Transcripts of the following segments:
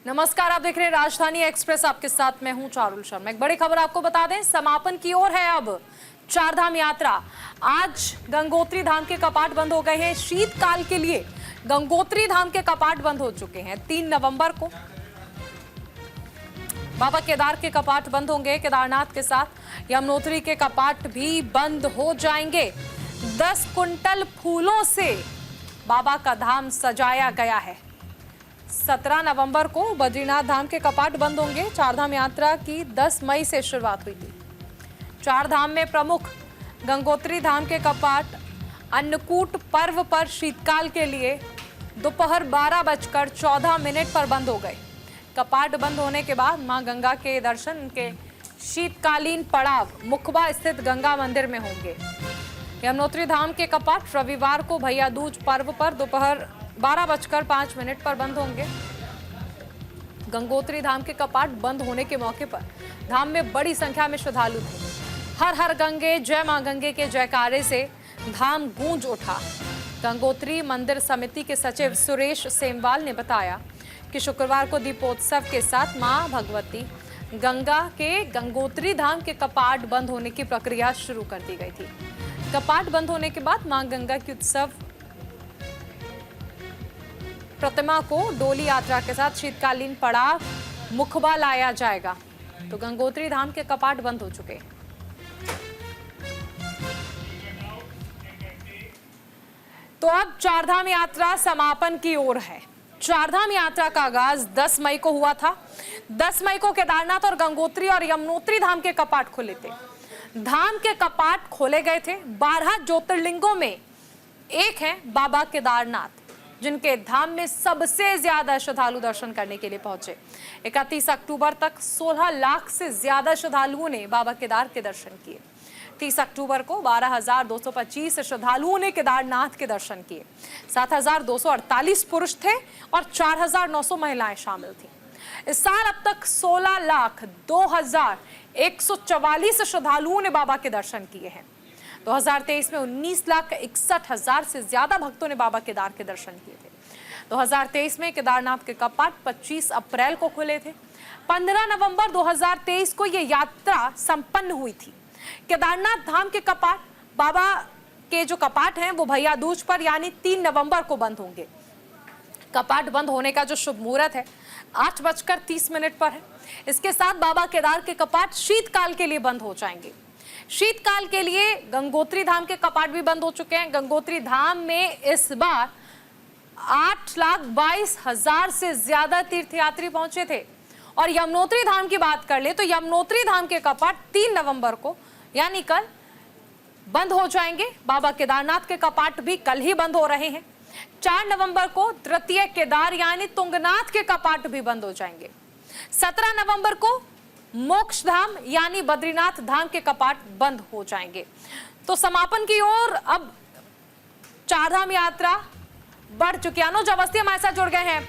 नमस्कार, आप देख रहे हैं राजधानी एक्सप्रेस। आपके साथ मैं हूं चारुल शर्मा। एक बड़ी खबर आपको बता दें, समापन की ओर है अब चारधाम यात्रा। आज गंगोत्री धाम के कपाट बंद हो गए हैं। शीतकाल के लिए गंगोत्री धाम के कपाट बंद हो चुके हैं। 3 नवंबर को बाबा केदार के कपाट बंद होंगे। केदारनाथ के साथ यमुनोत्री के कपाट भी बंद हो जाएंगे। 10 कुंटल फूलों से बाबा का धाम सजाया गया है। 17 नवंबर को बद्रीनाथ धाम के कपाट बंद होंगे। चारधाम यात्रा की 10 मई से शुरुआत हुई थी। चार धाम में प्रमुख गंगोत्री धाम के कपाट अन्नकूट पर्व पर शीतकाल के लिए दोपहर 12:14 पर बंद हो गए। कपाट बंद होने के बाद मां गंगा के दर्शन के शीतकालीन पड़ाव मुखबा स्थित गंगा मंदिर में होंगे। यमुनोत्री धाम के कपाट रविवार को भैया दूज पर्व पर दोपहर 12:05 पर बंद होंगे। गंगोत्री धाम के कपाट बंद होने के मौके पर धाम में बड़ी संख्या में श्रद्धालु थे। हर हर गंगे जय मां गंगे के जयकारे से धाम गूंज उठा। गंगोत्री मंदिर समिति के सचिव सुरेश सेमवाल ने बताया कि शुक्रवार को दीपोत्सव के साथ मां भगवती गंगा के गंगोत्री धाम के कपाट बंद होने की प्रक्रिया शुरू कर दी गई थी। कपाट बंद होने के बाद मां गंगा की उत्सव प्रतिमा को डोली यात्रा के साथ शीतकालीन पड़ाव मुखबा लाया जाएगा। तो गंगोत्री धाम के कपाट बंद हो चुके हैं। तो अब चारधाम यात्रा समापन की ओर है। चारधाम यात्रा का आगाज 10 मई को हुआ था। 10 मई को केदारनाथ और गंगोत्री और यमुनोत्री धाम के कपाट खुले थे। धाम के कपाट खोले गए थे। 12 ज्योतिर्लिंगों में एक है बाबा केदारनाथ, जिनके धाम में सबसे ज्यादा श्रद्धालु दर्शन करने के लिए पहुंचे। 31 अक्टूबर तक 16 लाख से ज्यादा श्रद्धालुओं ने बाबा केदार के दर्शन किए। 30 अक्टूबर को 12,225 श्रद्धालुओं ने केदारनाथ के दर्शन किए। 7,248 पुरुष थे और 4,900 महिलाएं शामिल थी। इस साल अब तक 16,02,144 श्रद्धालुओं ने बाबा के दर्शन किए हैं। 2023 में 19,61,000 से ज्यादा भक्तों ने बाबा केदार के दर्शन किए थे। 2023 में केदारनाथ के कपाट 25 अप्रैल को खुले थे। 15 नवंबर 2023 को यह यात्रा संपन्न हुई थी। केदारनाथ धाम के कपाट बाबा के जो कपाट हैं वो भैया दूज पर यानी 3 नवंबर को बंद होंगे। कपाट बंद होने का जो शुभ मुहूर्त है 8:30 पर है। इसके साथ बाबा केदार के कपाट शीतकाल के लिए बंद हो जाएंगे। शीतकाल के लिए गंगोत्री धाम के कपाट भी बंद हो चुके हैं। गंगोत्री धाम में इस बार 8,22,000 से ज्यादा तीर्थयात्री पहुंचे थे। और यमुनोत्री धाम की बात कर ले तो यमुनोत्री धाम के कपाट 3 नवंबर को यानी कल बंद हो जाएंगे। बाबा केदारनाथ के कपाट भी कल ही बंद हो रहे हैं। 4 नवंबर को तृतीय केदार यानी तुंगनाथ के कपाट भी बंद हो जाएंगे। 17 नवंबर को मोक्ष धाम यानी बद्रीनाथ धाम के कपाट बंद हो जाएंगे। तो समापन की ओर अब चारधाम यात्रा बढ़ चुकी है। अनुज अवस्थी हमारे साथ जुड़ गए हैं।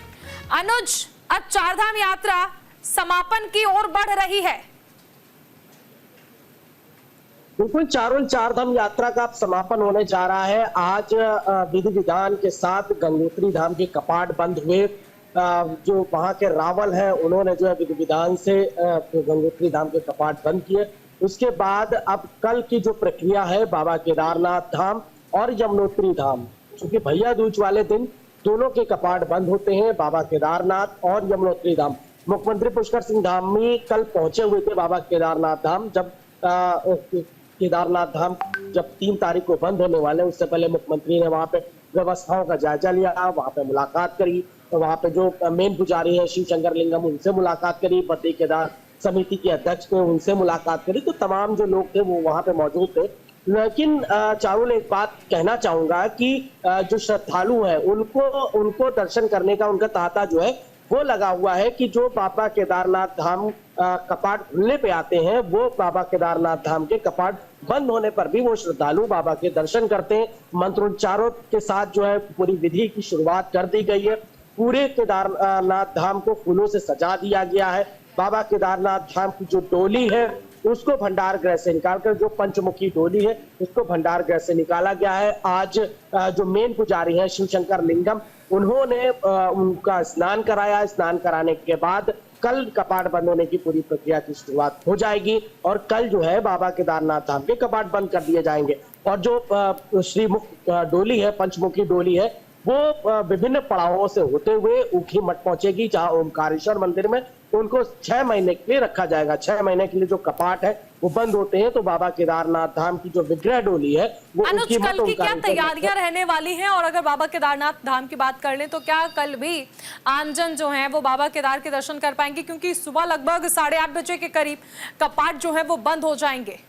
अनुज, अब चारधाम यात्रा समापन की ओर बढ़ रही है। बिल्कुल चारुल, चारधाम यात्रा का समापन होने जा रहा है। आज विधि विधान के साथ गंगोत्री धाम के कपाट बंद हुए। जो वहां के रावल हैं उन्होंने जो है विधि विधान से गंगोत्री धाम के कपाट बंद किए। उसके बाद अब कल की जो प्रक्रिया है बाबा केदारनाथ धाम और यमुनोत्री धाम, क्योंकि भैया दूज वाले दिन दोनों के कपाट बंद होते हैं, बाबा केदारनाथ और यमुनोत्री धाम। मुख्यमंत्री पुष्कर सिंह धामी कल पहुंचे हुए थे बाबा केदारनाथ धाम। जब केदारनाथ धाम जब 3 तारीख को बंद होने वाले, उससे पहले मुख्यमंत्री ने वहां पे व्यवस्थाओं का जायजा लिया, वहां पे मुलाकात करी। तो वहां पे जो मेन पुजारी है शिव शंकर लिंगम, उनसे मुलाकात करी। बद्री केदार समिति के अध्यक्ष थे, उनसे मुलाकात करी। तो तमाम जो लोग थे वो वहां पे मौजूद थे। लेकिन चारुल, एक बात कहना चाहूंगा कि जो श्रद्धालु है उनको दर्शन करने का उनका तांता जो है वो लगा हुआ है कि जो बाबा केदारनाथ धाम कपाट खुलने पे आते हैं वो बाबा केदारनाथ धाम के कपाट बंद होने पर भी वो श्रद्धालु बाबा के दर्शन करते हैं। मंत्रोच्चारों के साथ जो है पूरी विधि की शुरुआत कर दी गई है। पूरे केदारनाथ धाम को फूलों से सजा दिया गया है। बाबा केदारनाथ धाम की जो डोली है उसको भंडार गृह से निकालकर, जो पंचमुखी डोली है उसको भंडार गृह से निकाला गया है। आज जो मेन पुजारी है शिव शंकर लिंगम, उन्होंने उनका स्नान कराया। स्नान कराने के बाद कल कपाट बंद होने की पूरी प्रक्रिया की शुरुआत हो जाएगी और कल जो है बाबा केदारनाथ धाम के कपाट बंद कर दिए जाएंगे। और जो श्रीमुख डोली है, पंचमुखी डोली है, वो विभिन्न पड़ावों से होते हुए ऊखी मठ पहुंचेगी, जहां ओमकारेश्वर मंदिर में उनको 6 महीने के लिए रखा जाएगा। 6 महीने के लिए जो कपाट है वो बंद होते हैं, तो बाबा केदारनाथ धाम की जो विग्रह डोली है वो अनुज, कल की क्या तैयारियां रहने वाली हैं? और अगर बाबा केदारनाथ धाम की बात कर लें तो क्या कल भी आमजन जो है वो बाबा केदार के दर्शन कर पाएंगे? क्योंकि सुबह लगभग 8:30 बजे के करीब कपाट जो है वो बंद हो जाएंगे।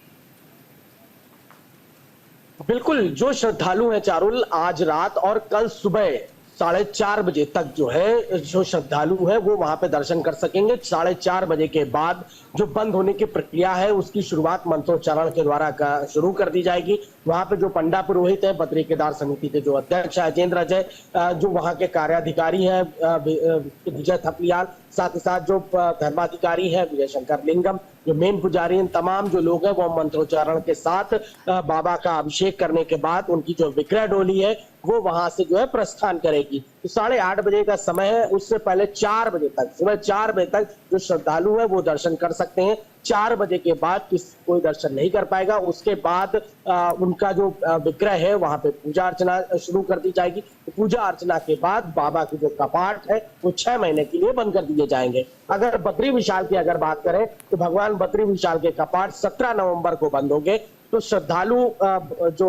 बिल्कुल, जो श्रद्धालु हैं चारुल, आज रात और कल सुबह 4:30 बजे तक जो है जो श्रद्धालु है वो वहां पे दर्शन कर सकेंगे। 4:30 बजे के बाद जो बंद होने की प्रक्रिया है उसकी शुरुआत मंत्रोच्चारण के द्वारा शुरू कर दी जाएगी। वहां पे जो पंडा पुरोहित है, बद्री केदार समिति के जो अध्यक्ष है अजेंद्र अजय, जो वहां के कार्याधिकारी है विजय थपलियाल, साथ ही साथ जो धर्माधिकारी है विजय शंकर लिंगम, जो मेन पुजारी हैं, तमाम जो लोग हैं वो मंत्रोच्चारण के साथ बाबा का अभिषेक करने के बाद उनकी जो विग्रह डोली है वो वहां से जो है प्रस्थान करेगी। तो 8:30 बजे का समय है, उससे पहले 4 बजे तक, सुबह 4 बजे तक जो श्रद्धालु है वो दर्शन कर सकते हैं। 4 बजे के बाद कोई दर्शन नहीं कर पाएगा। उसके बाद उनका जो विग्रह है वहां पे पूजा अर्चना शुरू कर दी जाएगी। तो पूजा अर्चना के बाद बाबा के जो कपाट है वो 6 महीने के लिए बंद कर दिए जाएंगे। अगर बद्री विशाल की अगर बात करें तो भगवान बद्री विशाल के कपाट 17 नवंबर को बंद होंगे। तो श्रद्धालु जो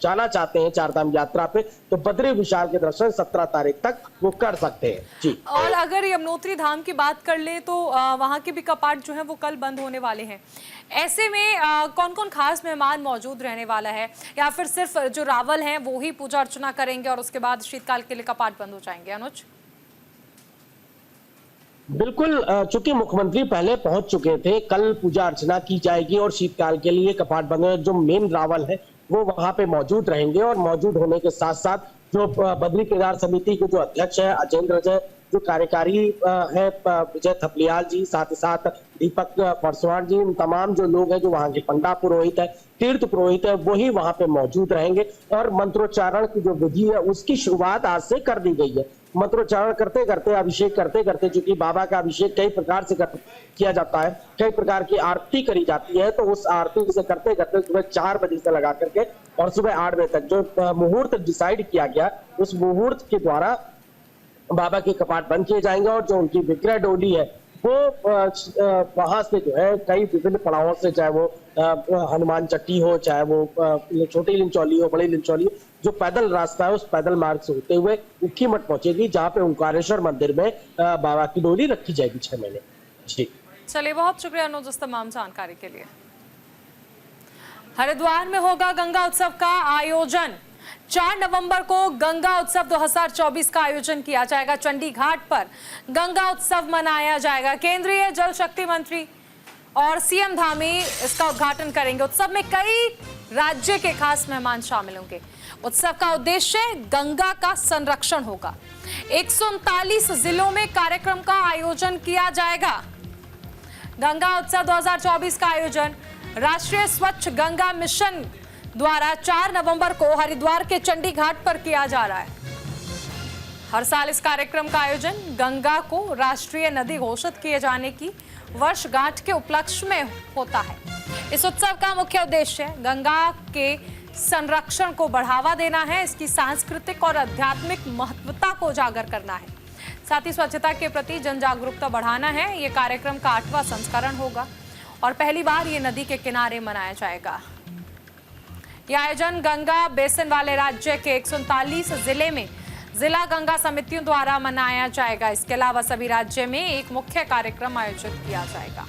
जाना चाहते हैं चारधाम यात्रा पे तो बद्री विशाल के दर्शन 17 तारीख तक वो कर सकते हैं जी। और अगर यमुनोत्री धाम की बात कर ले तो वहां के भी कपाट जो है वो कल बंद होने वाले हैं। ऐसे में कौन कौन खास मेहमान मौजूद रहने वाला है, या फिर सिर्फ जो रावल हैं वो ही पूजा अर्चना करेंगे और उसके बाद शीतकाल के लिए कपाट बंद हो जाएंगे? अनुज, बिल्कुल, चूंकि मुख्यमंत्री पहले पहुंच चुके थे, कल पूजा अर्चना की जाएगी और शीतकाल के लिए कपाट बंद। जो मेन रावल है वो वहां पे मौजूद रहेंगे और मौजूद होने के साथ साथ जो बद्री केदार समिति के जो अध्यक्ष है अजेंद्र अजय, जो कार्यकारी है विजय थपलियाल जी, साथ ही साथ दीपक परसवान जी, तमाम जो लोग हैं, जो वहां के पंडा पुरोहित है, तीर्थ पुरोहित है, वही वहां पे मौजूद रहेंगे। और मंत्रोच्चारण की जो विधि है उसकी शुरुआत आज से कर दी गई है। मंत्रोच्चारण करते करते, अभिषेक करते करते, चूंकि बाबा का अभिषेक कई प्रकार से किया जाता है, कई प्रकार की आरती करी जाती है, तो उस आरती से करते करते सुबह 4 बजे से लगा करके और सुबह 8 बजे तक जो मुहूर्त डिसाइड किया गया, उस मुहूर्त के द्वारा बाबा के कपाट बंद किए जाएंगे। और जो उनकी विग्रह डोली है वो वहां से जो है कई विभिन्न पड़ावों से, चाहे वो हनुमान चट्टी हो, चाहे वो छोटी लिंचौली हो, बड़ी लिंचौली हो, जो पैदल रास्ता है उस पैदल मार्ग से होते हुए ऊखी मठ पहुंचेगी, जहां पे ओंकारेश्वर मंदिर में बाबा की डोली रखी जाएगी 6 महीने। जी चलिए, बहुत शुक्रिया अनुज इस तमाम जानकारी के लिए। हरिद्वार में होगा गंगा उत्सव का आयोजन। 4 नवंबर को गंगा उत्सव 2024 का आयोजन किया जाएगा। चंडी घाट पर गंगा उत्सव मनाया जाएगा। केंद्रीय जल शक्ति मंत्री और सीएम धामी इसका उद्घाटन करेंगे। उत्सव में कई राज्य के खास मेहमान शामिल होंगे। उत्सव का उद्देश्य गंगा का संरक्षण होगा। 139 जिलों में कार्यक्रम का आयोजन किया जाएगा। गंगा उत्सव 2024 का आयोजन राष्ट्रीय स्वच्छ गंगा मिशन द्वारा 4 नवंबर को हरिद्वार के चंडी घाट पर किया जा रहा है। हर साल इस कार्यक्रम का आयोजन गंगा को राष्ट्रीय नदी घोषित किए जाने की वर्षगांठ के उपलक्ष्य में होता है। इस उत्सव का मुख्य उद्देश्य गंगा के संरक्षण को बढ़ावा देना है, इसकी सांस्कृतिक और आध्यात्मिक महत्वता को उजागर करना है, साथ ही स्वच्छता के प्रति जन जागरूकता बढ़ाना है। ये कार्यक्रम का 8वां संस्करण होगा और पहली बार ये नदी के किनारे मनाया जाएगा। यह आयोजन गंगा बेसिन वाले राज्य के 139 जिले में जिला गंगा समितियों द्वारा मनाया जाएगा। इसके अलावा सभी राज्य में एक मुख्य कार्यक्रम आयोजित किया जाएगा।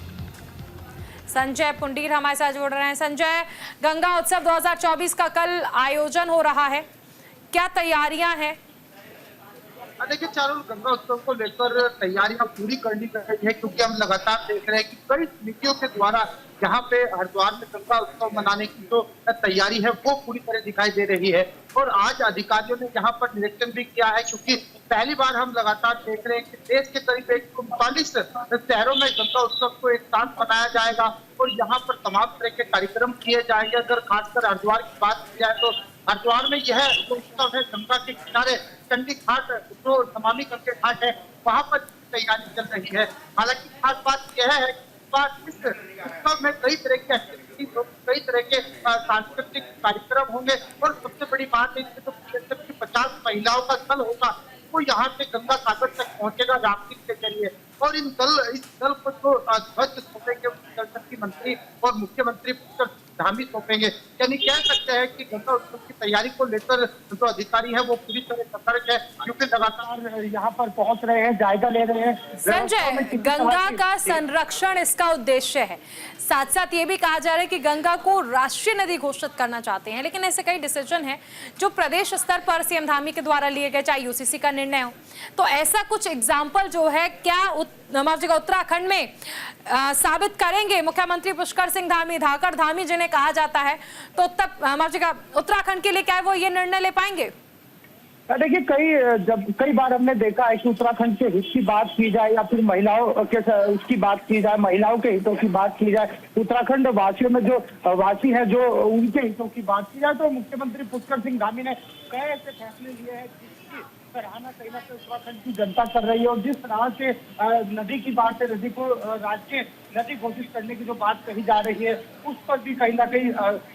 संजय पुंडीर हमारे साथ जुड़ रहे हैं। संजय, गंगा उत्सव 2024 का कल आयोजन हो रहा है, क्या तैयारियां हैं? देखिए चारों, गंगा उत्सव को लेकर तैयारियां पूरी करनी चाहिए है, क्योंकि हम लगातार देख रहे हैं कि कई समितियों के द्वारा यहाँ पे हरिद्वार में गंगा उत्सव मनाने की जो तैयारी है वो पूरी तरह दिखाई दे रही है। और आज अधिकारियों ने यहाँ पर निरीक्षण भी किया है, क्योंकि पहली बार हम लगातार देख रहे हैं कि देश के करीब 139 शहरों में गंगा उत्सव को एक साथ मनाया जाएगा और यहाँ पर तमाम तरह के कार्यक्रम किए जाएंगे। अगर खासकर हरिद्वार की बात की जाए तो हरिद्वार में यह जो उत्सव है गंगा के किनारे चंडी घाट जो नमामि गंगे घाट है वहां पर तैयारी चल रही है। हालांकि खास बात यह है कि इस उत्सव में कई तरह की एक्टिविटी, कई तरह के सांस्कृतिक कार्यक्रम होंगे और सबसे बड़ी बात है कि 50 महिलाओं का दल होगा वो यहाँ से गंगा सागर तक पहुंचेगा राफ्टिंग के जरिए। और इस दल को जो ध्वज सौंपेंगे जल शक्ति मंत्री और मुख्यमंत्री धामी सौंपेंगे। यानी कह सकते हैं कि गंगा उत्सव की तैयारी को लेकर जो अधिकारी है वो पूरी तरह सतर्क है, क्योंकि लगातार यहाँ पर पहुंच रहे हैं, जायजा ले रहे हैं। संजय, गंगा का संरक्षण इसका उद्देश्य है, साथ साथ ये भी कहा जा रहा है कि गंगा को राष्ट्रीय नदी घोषित करना चाहते हैं, लेकिन ऐसे कई डिसीजन हैं जो प्रदेश स्तर पर सीएम धामी के द्वारा लिए गए, चाहे यूसीसी का निर्णय हो। तो ऐसा कुछ एग्जाम्पल जो है क्या उत्तराखंड में साबित करेंगे मुख्यमंत्री पुष्कर सिंह धामी, धाकड़ धामी जिन्हें कहा जाता है, तो उत्तराखंड के लिए क्या वो ये निर्णय ले पाएंगे? देखिए कई बार हमने देखा है कि उत्तराखंड के हित की बात की जाए या फिर महिलाओं के उसकी बात की जाए, महिलाओं के हितों की बात की जाए, उत्तराखंड वासियों में जो वासी है जो उनके हितों की बात की जाए, तो मुख्यमंत्री पुष्कर सिंह धामी ने कई ऐसे फैसले लिए हैं जिसकी सराहना कहीं ना कहीं उत्तराखंड की जनता कर रही है। और जिस तरह से नदी की बात है, नदी को राष्ट्रीय नदी घोषित करने की जो बात कही जा रही है उस पर भी कहीं ना कहीं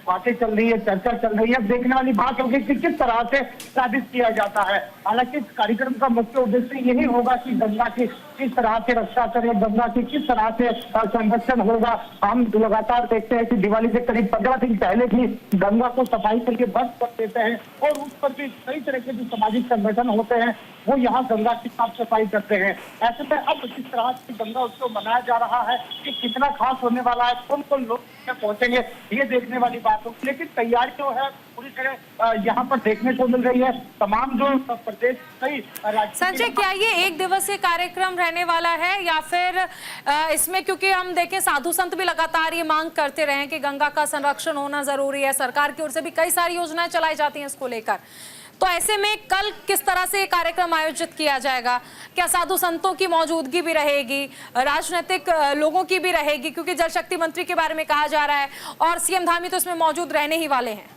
बातें चल रही है, चर्चा चल रही है। अब देखने वाली बात होगी कि किस तरह से साबित किया जाता है। हालांकि इस कार्यक्रम का मुख्य उद्देश्य यही होगा कि गंगा की किस तरह से रक्षा करें, गंगा की किस तरह से संरक्षण होगा। हम लगातार देखते हैं कि दिवाली से करीब 15 दिन पहले भी गंगा को सफाई करके बंद कर देते हैं और उस पर भी कई तरह के जो सामाजिक संगठन होते हैं वो यहाँ गंगा की साफ सफाई करते हैं। ऐसे में अब किस तरह से गंगा उत्सव मनाया जा रहा है कि कितना खास होने वाला है, कौन कौन लोग पहुंचेंगे, ये देखने वाली बात होगी। लेकिन तैयारी जो है पूरी तरह यहाँ पर देखने को मिल रही है। तमाम जो प्रदेश कई संजय, क्या ये एक दिवसीय कार्यक्रम रहने वाला है या फिर इसमें, क्योंकि हम देखें साधु संत भी लगातार ये मांग करते रहे कि गंगा का संरक्षण होना जरूरी है, सरकार की ओर से भी कई सारी योजनाएं चलाई जाती हैं इसको लेकर, तो ऐसे में कल किस तरह से कार्यक्रम आयोजित किया जाएगा? क्या साधु संतों की मौजूदगी भी रहेगी, राजनीतिक लोगों की भी रहेगी, क्योंकि जल शक्ति मंत्री के बारे में कहा जा रहा है और सीएम धामी तो इसमें मौजूद रहने ही वाले हैं?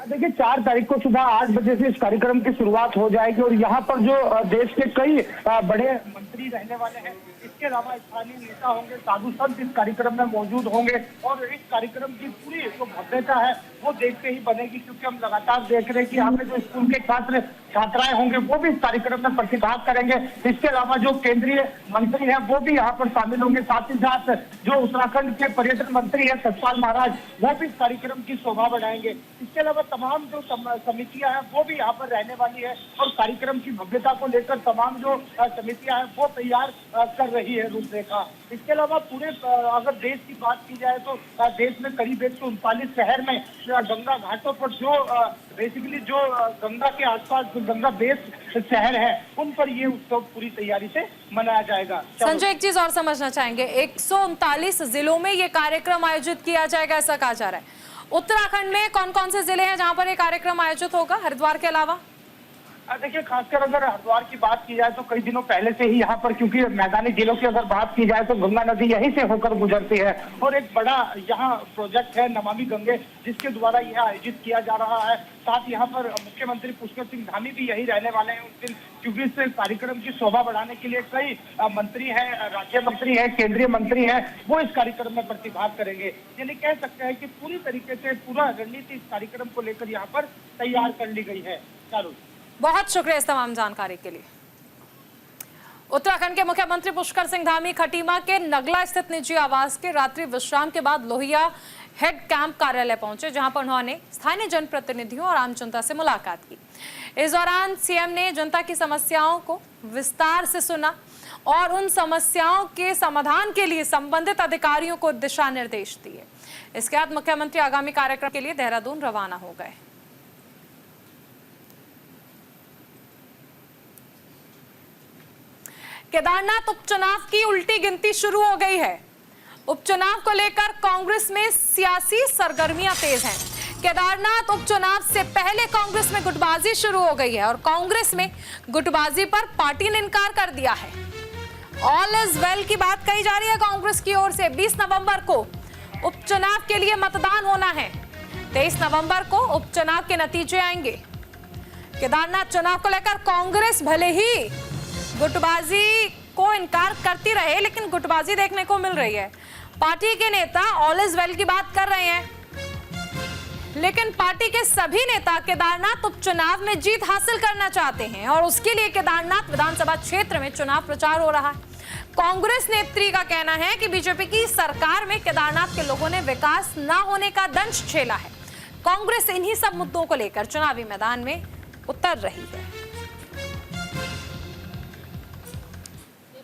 देखिए 4 तारीख को सुबह 8 बजे से इस कार्यक्रम की शुरुआत हो जाएगी और यहाँ पर जो देश के कई बड़े मंत्री रहने वाले हैं, इसके अलावा स्थानीय नेता होंगे, साधु संत इस कार्यक्रम में मौजूद होंगे और इस कार्यक्रम की पूरी जो भव्यता है वो देखते ही बनेगी, क्योंकि हम लगातार देख रहे हैं कि यहाँ पे जो स्कूल के छात्र छात्राएं होंगे वो भी इस कार्यक्रम में प्रतिभाग करेंगे। इसके अलावा जो केंद्रीय मंत्री हैं वो भी यहाँ पर शामिल होंगे, साथ ही साथ जो उत्तराखंड के पर्यटन मंत्री है सतपाल महाराज वो भी इस कार्यक्रम की शोभा बढ़ाएंगे। इसके अलावा तमाम जो समितियां हैं वो भी यहाँ पर रहने वाली है और कार्यक्रम की भव्यता को लेकर तमाम जो समितियां हैं वो तैयार कर रही है रूपरेखा। इसके अलावा पूरे अगर देश की बात की जाए तो देश में करीब 139 शहर में गंगा घाटों पर जो बेसिकली जो गंगा के आसपास गंगा बेस शहर है उन पर ये उत्सव पूरी तैयारी से मनाया जाएगा। संजय, एक चीज और समझना चाहेंगे, 139 जिलों में ये कार्यक्रम आयोजित किया जाएगा ऐसा कहा जा रहा है। उत्तराखंड में कौन कौन से जिले हैं जहां पर ये कार्यक्रम आयोजित होगा हरिद्वार के अलावा? देखिए खासकर अगर हरिद्वार की बात की जाए तो कई दिनों पहले से ही यहाँ पर, क्योंकि मैदानी जिलों की अगर बात की जाए तो गंगा नदी यहीं से होकर गुजरती है और एक बड़ा यहाँ प्रोजेक्ट है नमामि गंगे जिसके द्वारा यह आयोजित किया जा रहा है। साथ यहाँ पर मुख्यमंत्री पुष्कर सिंह धामी भी यही रहने वाले हैं उस दिन, क्योंकि इस कार्यक्रम की शोभा बढ़ाने के लिए कई मंत्री हैं, राज्य मंत्री हैं, केंद्रीय मंत्री हैं, वो इस कार्यक्रम में प्रतिभाग करेंगे। यानी कह सकते हैं कि पूरी तरीके से पूरा रणनीति इस कार्यक्रम को लेकर यहाँ पर तैयार कर ली गई है। चारू, बहुत शुक्रिया इस तमाम जानकारी के लिए। उत्तराखंड के मुख्यमंत्री पुष्कर सिंह धामी खटीमा के नगला स्थित निजी आवास के रात्रि विश्राम के बाद लोहिया हेड कैंप कार्यालय पहुंचे, जहां पर उन्होंने स्थानीय जनप्रतिनिधियों और आम जनता से मुलाकात की। इस दौरान सीएम ने जनता की समस्याओं को विस्तार से सुना और उन समस्याओं के समाधान के लिए संबंधित अधिकारियों को दिशा निर्देश दिए। इसके बाद मुख्यमंत्री आगामी कार्यक्रम के लिए देहरादून रवाना हो गए। केदारनाथ उपचुनाव की उल्टी गिनती शुरू हो गई है। उपचुनाव को लेकर कांग्रेस में सियासी सरगर्मियां तेज हैं। केदारनाथ उपचुनाव से पहले कांग्रेस में गुटबाजी शुरू हो गई है और कांग्रेस में गुटबाजी पर पार्टी ने इनकार कर दिया है। ऑल इज वेल की बात कही जा रही है कांग्रेस की ओर से। 20 नवंबर को उपचुनाव के लिए मतदान होना है। 23 नवंबर को उपचुनाव के नतीजे आएंगे। केदारनाथ चुनाव को लेकर कांग्रेस भले ही गुटबाजी को इनकार करती रहे, लेकिन गुटबाजी देखने को मिल रही है। पार्टी के नेता ऑल इज वेल की बात कर रहे हैं, लेकिन पार्टी के सभी नेता केदारनाथ उपचुनाव में जीत हासिल करना चाहते हैं और उसके लिए केदारनाथ विधानसभा क्षेत्र में चुनाव प्रचार हो रहा है। कांग्रेस नेत्री का कहना है कि बीजेपी की सरकार में केदारनाथ के लोगों ने विकास न होने का दंश झेला है। कांग्रेस इन्हीं सब मुद्दों को लेकर चुनावी मैदान में उतर रही है।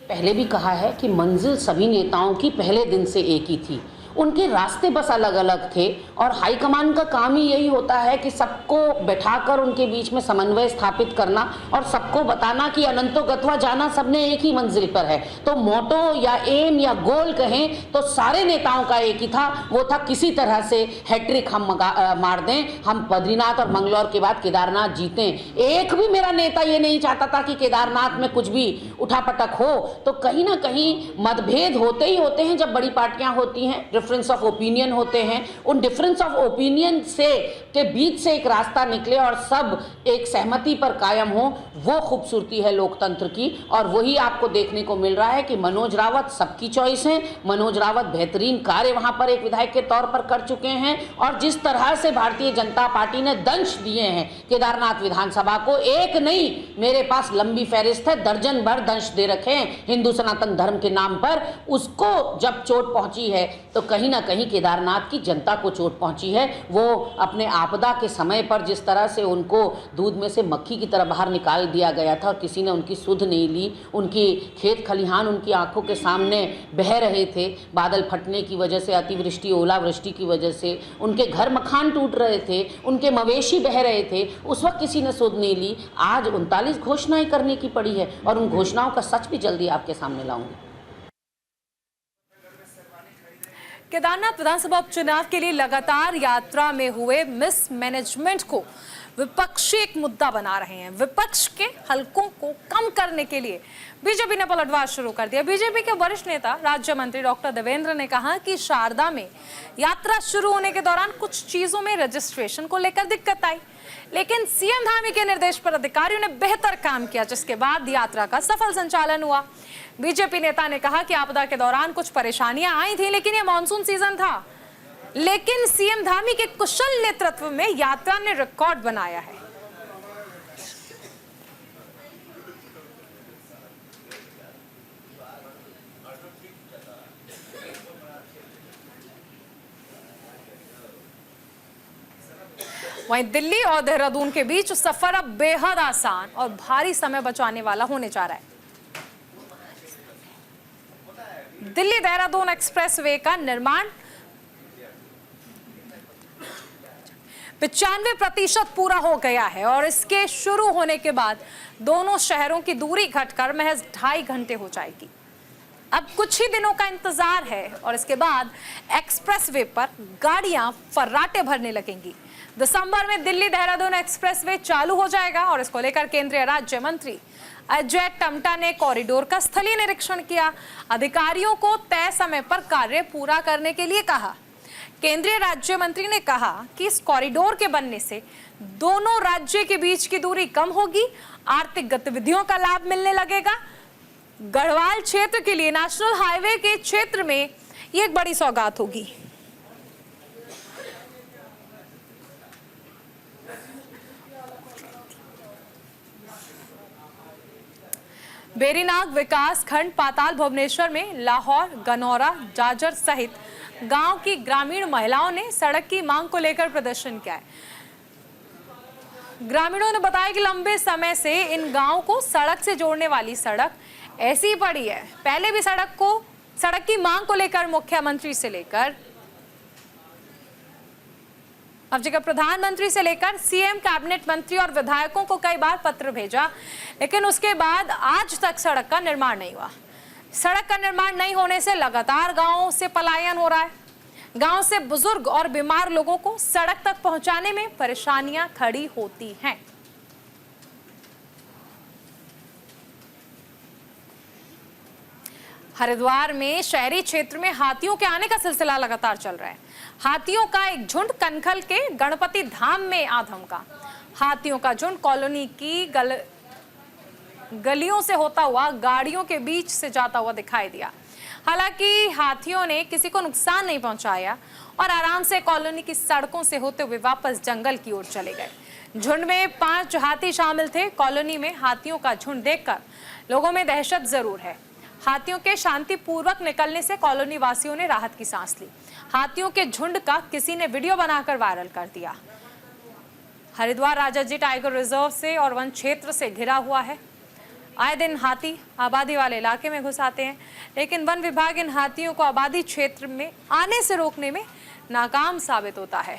पहले भी कहा है कि मंजिल सभी नेताओं की पहले दिन से एक ही थी, उनके रास्ते बस अलग अलग थे और हाईकमान का काम ही यही होता है कि सबको बैठाकर उनके बीच में समन्वय स्थापित करना और सबको बताना कि अनंतो गत्वा जाना, सबने एक ही मंजिल पर है। तो मोटो या एम या गोल कहें तो सारे नेताओं का एक ही था, वो था किसी तरह से हैट्रिक हम मार दें, हम बद्रीनाथ और मंगलौर के बाद केदारनाथ जीतें। एक भी मेरा नेता ये नहीं चाहता था कि केदारनाथ में कुछ भी उठापटक हो। तो कहीं ना कहीं मतभेद होते ही होते हैं जब बड़ी पार्टियां होती हैं, डिफरेंस ऑफ ओपिनियन होते हैं। उन डिफरेंस ऑफ ओपिनियन से के बीच से एक रास्ता निकले और सब एक सहमति पर कायम हो, वो खूबसूरती है लोकतंत्र की। और वही आपको देखने को मिल रहा है कि मनोज रावत सबकी चॉइस है। मनोज रावत बेहतरीन कार्य वहां पर एक विधायक के तौर पर कर चुके हैं और जिस तरह से भारतीय जनता पार्टी ने दंश दिए हैं केदारनाथ विधानसभा को, एक नहीं मेरे पास लंबी फहरिस्त है, दर्जन भर दंश दे रखे हैं हिंदू सनातन धर्म के नाम पर। उसको जब चोट पहुंची है तो कहीं ना कहीं केदारनाथ की जनता को चोट पहुंची है। वो अपने आपदा के समय पर जिस तरह से उनको दूध में से मक्खी की तरह बाहर निकाल दिया गया था और किसी ने उनकी सुध नहीं ली, उनकी खेत खलिहान उनकी आंखों के सामने बह रहे थे बादल फटने की वजह से, अतिवृष्टि ओलावृष्टि की वजह से, उनके घर मकान टूट रहे थे, उनके मवेशी बह रहे थे, उस वक्त किसी ने सुध नहीं ली। आज 39 घोषणाएं करने की पड़ी है और उन घोषणाओं का सच भी जल्दी आपके सामने लाऊंगी। केदारनाथ विधानसभा उपचुनाव के लिए लगातार यात्रा में हुए मिसमैनेजमेंट को विपक्षी एक मुद्दा बना रहे हैं। विपक्ष के हलकों को कम करने के लिए बीजेपी ने पलटवार शुरू कर दिया। बीजेपी के वरिष्ठ नेता राज्य मंत्री डॉक्टर देवेंद्र ने कहा कि शारदा में यात्रा शुरू होने के दौरान कुछ चीजों में रजिस्ट्रेशन को लेकर दिक्कत आई, लेकिन सीएम धामी के निर्देश पर अधिकारियों ने बेहतर काम किया, जिसके बाद यात्रा का सफल संचालन हुआ। बीजेपी नेता ने कहा कि आपदा के दौरान कुछ परेशानियां आई थी, लेकिन यह मानसून सीजन था। लेकिन सीएम धामी के कुशल नेतृत्व में यात्रा ने रिकॉर्ड बनाया है। वहीं दिल्ली और देहरादून के बीच सफर अब बेहद आसान और भारी समय बचाने वाला होने जा रहा है। दिल्ली देहरादून एक्सप्रेसवे का निर्माण 95% पूरा हो गया है और इसके शुरू होने के बाद दोनों शहरों की दूरी घटकर महज 2.5 घंटे हो जाएगी। अब कुछ ही दिनों का इंतजार है और इसके बाद एक्सप्रेसवे पर गाड़ियां फर्राटे भरने लगेंगी। दिसंबर में दिल्ली देहरादून एक्सप्रेसवे चालू हो जाएगा और इसको लेकर केंद्रीय राज्य मंत्री अजय टमटा ने कॉरिडोर का स्थलीय निरीक्षण किया। अधिकारियों को तय समय पर कार्य पूरा करने के लिए कहा। केंद्रीय राज्य मंत्री ने कहा कि इस कॉरिडोर के बनने से दोनों राज्य के बीच की दूरी कम होगी, आर्थिक गतिविधियों का लाभ मिलने लगेगा। गढ़वाल क्षेत्र के लिए नेशनल हाईवे के क्षेत्र में ये एक बड़ी सौगात होगी। बेरीनाग विकास खंड पाताल भुवनेश्वर में लाहौर, गनौरा, जाजर सहित गांव की ग्रामीण महिलाओं ने सड़क की मांग को लेकर प्रदर्शन किया है। ग्रामीणों ने बताया कि लंबे समय से इन गांवों को सड़क से जोड़ने वाली सड़क ऐसी ही पड़ी है। पहले भी सड़क की मांग को लेकर मुख्यमंत्री से लेकर अब जगह प्रधानमंत्री से लेकर सीएम, कैबिनेट मंत्री और विधायकों को कई बार पत्र भेजा, लेकिन उसके बाद आज तक सड़क का निर्माण नहीं हुआ। सड़क का निर्माण नहीं होने से लगातार गांवों से पलायन हो रहा है। गांव से बुजुर्ग और बीमार लोगों को सड़क तक पहुंचाने में परेशानियां खड़ी होती हैं। हरिद्वार में शहरी क्षेत्र में हाथियों के आने का सिलसिला लगातार चल रहा है। हाथियों का एक झुंड कनखल के गणपति धाम में आ धमका। हाथियों का झुंड कॉलोनी की गलियों से होता हुआ गाड़ियों के बीच से जाता हुआ दिखाई दिया। हालांकि हाथियों ने किसी को नुकसान नहीं पहुंचाया और आराम से कॉलोनी की सड़कों से होते हुए वापस जंगल की ओर चले गए। झुंड में 5 हाथी शामिल थे। कॉलोनी में हाथियों का झुंड देखकर लोगों में दहशत जरूर है। हाथियों के शांतिपूर्वक निकलने से कॉलोनी वासियों ने राहत की सांस ली। हाथियों के झुंड का किसी ने वीडियो बनाकर वायरल कर दिया। हरिद्वार राजाजी टाइगर रिजर्व से और वन क्षेत्र से घिरा हुआ है। आए दिन हाथी आबादी वाले इलाके में घुस आते हैं, लेकिन वन विभाग इन हाथियों को आबादी क्षेत्र में आने से रोकने में नाकाम साबित होता है।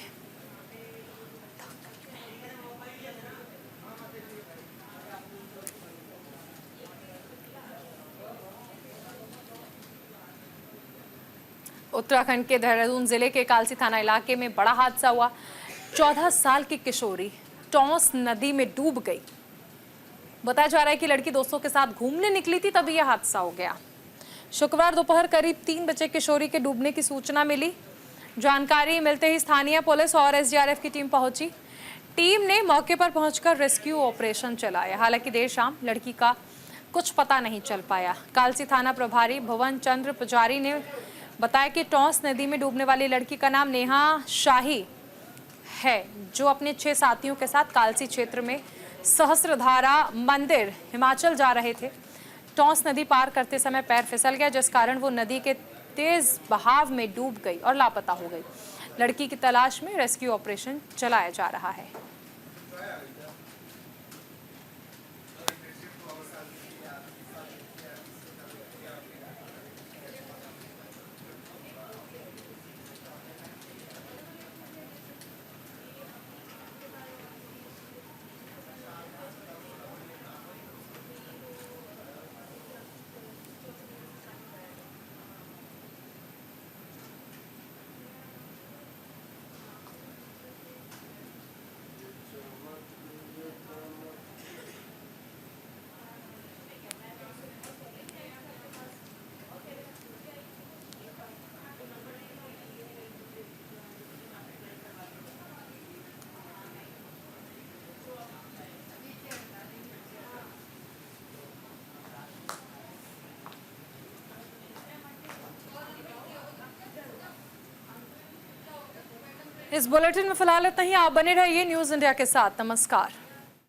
उत्तराखंड के देहरादून जिले के कालसी थाना इलाके में बड़ा हादसा हुआ। 14 साल की किशोरी टॉस नदी में डूब गई। बताया जा रहा है कि लड़की दोस्तों के साथ घूमने निकली थी, तभी यह हादसा हो गया। शुक्रवार दोपहर करीब 3 बजे किशोरी के डूबने की सूचना मिली। जानकारी मिलते ही स्थानीय पुलिस और एसडीआरएफ की टीम पहुंची। टीम ने मौके पर पहुंचकर रेस्क्यू ऑपरेशन चलाया। हालांकि देर शाम लड़की का कुछ पता नहीं चल पाया। कालसी थाना प्रभारी भुवन चंद्र पुजारी ने बताया कि टॉस नदी में डूबने वाली लड़की का नाम नेहा शाही है, जो अपने 6 साथियों के साथ कालसी क्षेत्र में सहस्त्रधारा मंदिर हिमाचल जा रहे थे। टॉस नदी पार करते समय पैर फिसल गया, जिस कारण वो नदी के तेज बहाव में डूब गई और लापता हो गई। लड़की की तलाश में रेस्क्यू ऑपरेशन चलाया जा रहा है। इस बुलेटिन में फिलहाल इतना ही। आप बने रहिए न्यूज़ इंडिया के साथ। नमस्कार।